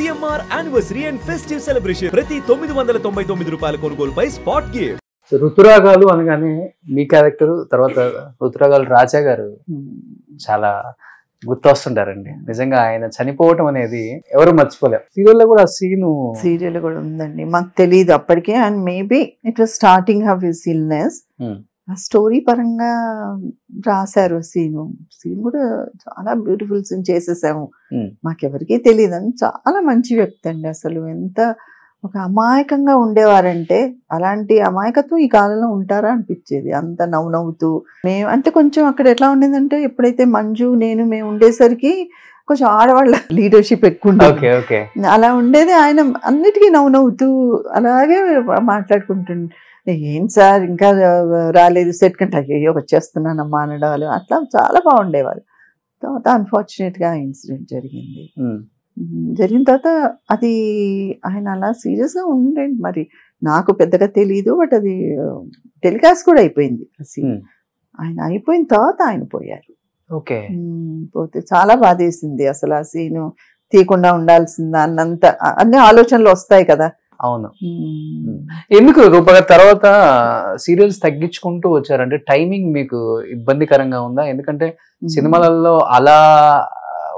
CMR anniversary and festive celebration ప్రతి 999 రూపాయల కొనుగోలుపై స్పాట్ గిఫ్ట్. ఋతురాగాలు అనగానే మీ క్యారెక్టర్ తర్వాత ఋతురాగాలు రాజా గారు చాలా గుర్తొస్తుంటారండి. నిజంగా ఆయన చనిపోవటం అనేది ఎవరు మర్చిపోలేరు. సీరియల్లో కూడా సీరియల్ కూడా ఉందండి, మాకు తెలియదు అప్పటికే. And maybe it was starting of his illness. ఆ స్టోరీ పరంగా రాశారు. సీన్ కూడా చాలా బ్యూటిఫుల్ సీన్ చేసేసాము. మాకెవరికీ తెలియదు. అని చాలా మంచి వ్యక్తి అండి. అసలు ఎంత ఒక అమాయకంగా ఉండేవారంటే, అలాంటి అమాయకత్వం ఈ కాలంలో ఉంటారా అనిపించేది. అంత నవ్వుతూ మేము అంటే కొంచెం అక్కడ ఎట్లా ఉండేదంటే, ఎప్పుడైతే మంజు మేము ఉండేసరికి కొంచెం ఆడవాళ్ళ లీడర్షిప్ ఎక్కువ ఉండేది. అలా ఉండేది. ఆయన అన్నిటికీ నవ్వుతూ అలాగే మాట్లాడుకుంటుండే. ఏం సార్ ఇంకా రాలేదు సెట్ కంటే, అయ్యో వచ్చేస్తున్నానమ్మా అనడాలు అట్లా చాలా బాగుండేవారు. తర్వాత అన్ఫార్చునేట్గా ఇన్సిడెంట్ జరిగింది. జరిగిన తర్వాత అది ఆయన అలా సీరియస్గా ఉండేది. మరి నాకు పెద్దగా తెలియదు, బట్ అది టెలికాస్ట్ కూడా అయిపోయింది. ఆయన అయిపోయిన తర్వాత ఆయన పోయారు. పోతే చాలా బాధేసింది. అసలు ఆ సీను తీయకుండా ఉండాల్సిందా అన్నంత అన్ని ఆలోచనలు వస్తాయి కదా. అవును. ఎందుకు రూపగా తర్వాత సీరియల్స్ తగ్గించుకుంటూ వచ్చారంటే టైమింగ్ మీకు ఇబ్బందికరంగా ఉందా? ఎందుకంటే సినిమాలలో అలా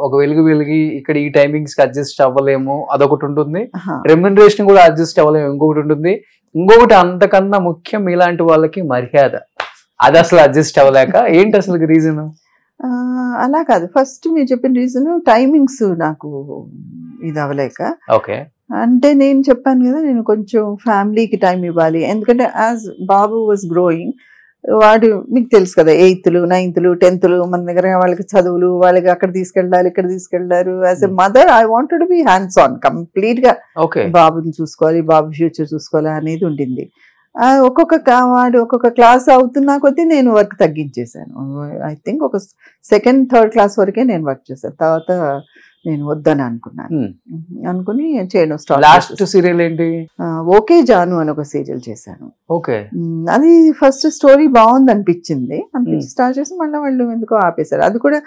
ఒక వెలిగి ఇక్కడ ఈ టైమింగ్స్ కి అడ్జస్ట్ అవ్వలేము, అదొకటి ఉంటుంది. రెమ్యునరేషన్ కూడా అడ్జస్ట్ అవ్వలేము, ఇంకొకటి ఉంటుంది. ఇంకొకటి అంతకన్నా ముఖ్యం ఇలాంటి వాళ్ళకి మర్యాద, అది అసలు అడ్జస్ట్ అవ్వలేక ఏంటి అసలు రీజన్? అలా కాదు, ఫస్ట్ మీరు చెప్పిన రీజన్ టైమింగ్స్ నాకు ఇది అవ్వలేక. ఓకే. అంటే నేను చెప్పాను కదా, నేను కొంచెం ఫ్యామిలీకి టైం ఇవ్వాలి. ఎందుకంటే యాజ్ బాబు వాజ్ గ్రోయింగ్, వాడు మీకు తెలుసు కదా, 8th, 9th, 10th మన దగ్గర వాళ్ళకి చదువులు, వాళ్ళకి అక్కడ తీసుకెళ్ళాలి, ఇక్కడ తీసుకెళ్లారు. As a mother I wanted to be hands on complete గా. బాబుని చూసుకోవాలి, బాబు ఫ్యూచర్ చూసుకోవాలి అనేది ఉండింది. ఒక్కొక్క క్లాస్ అవుతున్నా కొద్దీ నేను వర్క్ తగ్గించేశాను. ఐ థింక్ ఒక 2nd, 3rd క్లాస్ వరకే నేను వర్క్ చేశాను. తర్వాత నేను వద్దని అనుకుని చేయడం స్టార్ట్. లాస్ట్ సీరియల్ ఏంటి? ఓకే జాను అని ఒక సీరియల్ చేశాను. ఓకే. అది ఫస్ట్ స్టోరీ బాగుంది అనిపించింది స్టార్ట్ చేసి మళ్ళీ వాళ్ళు ఎందుకో ఆపేశారు. అది కూడా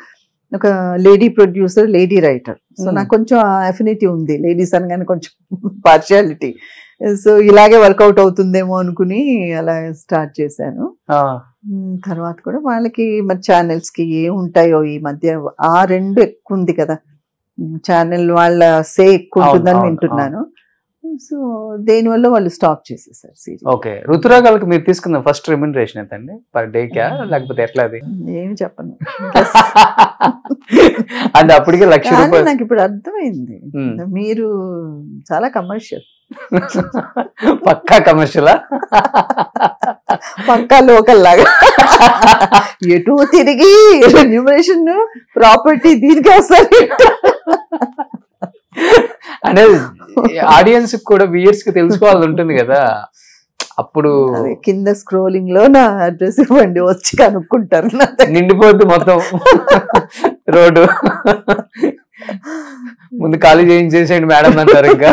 ఒక lady producer, lady writer. So నాకు కొంచెం అఫినిటీ ఉంది లేడీస్ అనగానే, కొంచెం పార్షియాలిటీ. సో ఇలాగే వర్కౌట్ అవుతుందేమో అనుకుని అలా స్టార్ట్ చేశాను. తర్వాత కూడా వాళ్ళకి మరి ఛానల్స్ కి ఏముంటాయో ఈ మధ్య ఆ 2 ఎక్కువ ఉంది కదా, ఛానల్ వాళ్ళ సే ఎక్కువ ఉంటుందని వింటున్నాను. సో దేనివల్ల వాళ్ళు స్టాప్ చేసేసారు సీరియల్. ఓకే. ఋతురాగాలకు మీరు తీసుకున్న ఫస్ట్ రెమ్యునరేషన్ ఎంతండి? పర్ డే కా లేకపోతే ఎట్లా? అది ఏమి చెప్పను. అంటే అప్పటికే 1,00,000 రూపాయలు. నాకు ఇప్పుడు అర్థమైంది, మీరు చాలా కమర్షియల్. పక్కా కమర్షియలా? పక్కా లోకల్ లాగా ఎటు తిరిగి రెమ్యునరేషన్ ప్రాపర్టీ దీనికి వస్తారు అనేది ఆడియన్స్ కూడా వ్యూయర్స్ కి తెలుసుకోవాలని ఉంటుంది కదా. అప్పుడు కింద స్క్రోలింగ్ లో నా అడ్రస్ ఇవ్వండి, వచ్చి కనుక్కుంటారు. నిండిపోద్ది మొత్తం రోడ్డు. ముందు ఖాళీ చేయించేసేయండి మేడం అంటారు, ఇంకా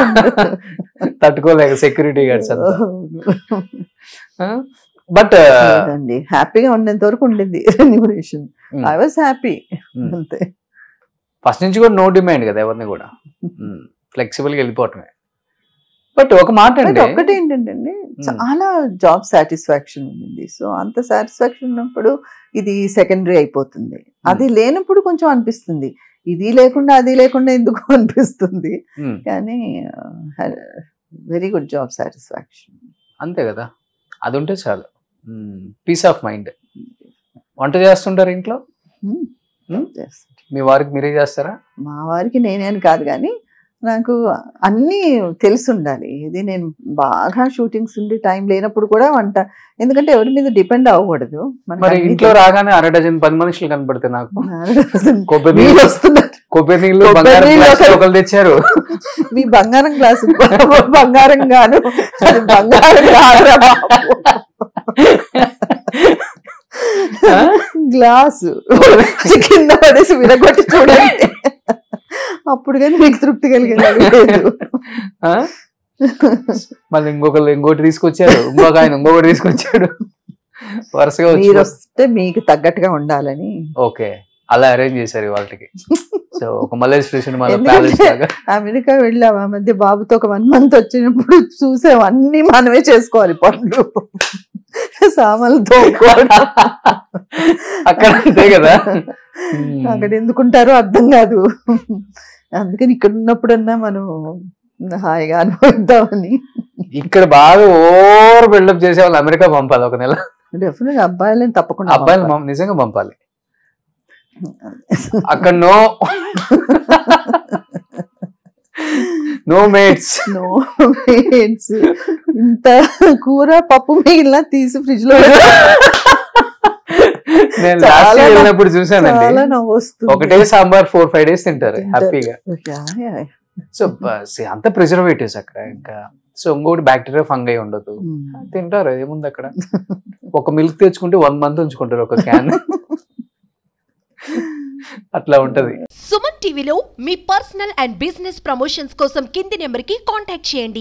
తట్టుకోలేక సెక్యూరిటీ గార్డ్స్ అంతా. బట్ హ్యాపీగా ఉండేంత వరకు ఉండింది రెమ్యునరేషన్. ఐ వాజ్ హ్యాపీ అంతే. ఫస్ట్ నుంచి కూడా నో డిమాండ్ కదా, ఎవరిని కూడా ఫ్లెక్సిబుల్ గా వెళ్ళిపోవటమే. బట్ ఒక మాట అంటే ఒకటి ఏంటంటే చాలా జాబ్ సాటిస్ఫాక్షన్ ఉంది. సో అంత సాటిస్ఫాక్షన్ ఉన్నప్పుడు ఇది సెకండరీ అయిపోతుంది. అది లేనప్పుడు కొంచెం అనిపిస్తుంది, ఇది లేకుండా అది లేకుండా ఎందుకు అనిపిస్తుంది. కానీ వెరీ గుడ్ జాబ్ సాటిస్ఫాక్షన్. అంతే కదా, అది ఉంటే చాలు. Peace of mind. వంట చేస్తుంటారు ఇంట్లో? మీ వారికి మీరే చేస్తారా? మా వారికి నేనే అని కాదు, కానీ నాకు అన్నీ తెలిసి ఉండాలి. ఇది నేను బాగా షూటింగ్స్ ఉండి టైం లేనప్పుడు కూడా వంట, ఎందుకంటే ఎవరి మీద డిపెండ్ అవ్వకూడదు. మరి ఇంట్లో రాగానే 1 డజన్ 10 మనుషులు కనపడితే నాకు కొబ్బరి నీళ్ళు ఒకరు తెచ్చారు. మీ బంగారం గ్లాసు బంగారం గాను, బంగారం కాదురా గ్లాసు కింద పడేసి విరగొట్టి చూడండి, అప్పుడు కానీ మీకు తృప్తి కలిగేది. మళ్ళీ ఇంకోటి తీసుకొచ్చారు, ఇంకొక ఆయన ఇంకొకటి తీసుకొచ్చాడు, వరుసగా మీరు వస్తే మీకు తగ్గట్టుగా ఉండాలని. ఓకే, అలా అరేంజ్ చేశారు వాళ్ళకి. సో ఒక మలేషియా సినిమాలో ఎందుకంటే ప్యాలెస్ లాగా. అమెరికా వెళ్ళాము ఆ మధ్య బాబుతో ఒక 1 month వచ్చినప్పుడు చూసాం అన్ని మనమే చేసుకోవాలి పనులు సామాన్లతో అక్కడ అంతే కదా. అక్కడ ఎందుకుంటారో అర్థం కాదు. అందుకని ఇక్కడ ఉన్నప్పుడన్నా మనం హాయిగా అనుభవిద్దామని. ఇక్కడ బాగా ఓవర్ బిల్డప్ చేసే వాళ్ళు అమెరికా పంపాలి ఒక నెల. డెఫినెట్ గా అబ్బాయిలని తప్పకుండా అబ్బాయిలు నిజంగా పంపాలి. అక్కడ నో మేట్స్. No mates. ఇంత కూర పప్పు మిగిలిన తీసి ఫ్రిడ్జ్ లో నేను లాస్ట్ ఇయర్ వెళ్ళినప్పుడు చూసానండి. చాలా నవ్వు వస్తుంది. ఒకటే సాంబార్ 4-5 days తింటారు హ్యాపీగా. సో అంత ప్రిజర్వేటివ్స్ అక్కడ. ఇంకా సో ఇంకోటి బ్యాక్టీరియా ఫంగై ఉండదు, తింటారు. ఏముంది అక్కడ. ఒక మిల్క్ తెచ్చుకుంటే 1 month ఉంచుకుంటారు ఒక క్యాన్. అట్లా ఉంటది. సుమన్ టీవీలో మీ పర్సనల్ అండ్ బిజినెస్ ప్రమోషన్స్ కోసం కింది నెంబర్ కి కాంటాక్ట్ చేయండి.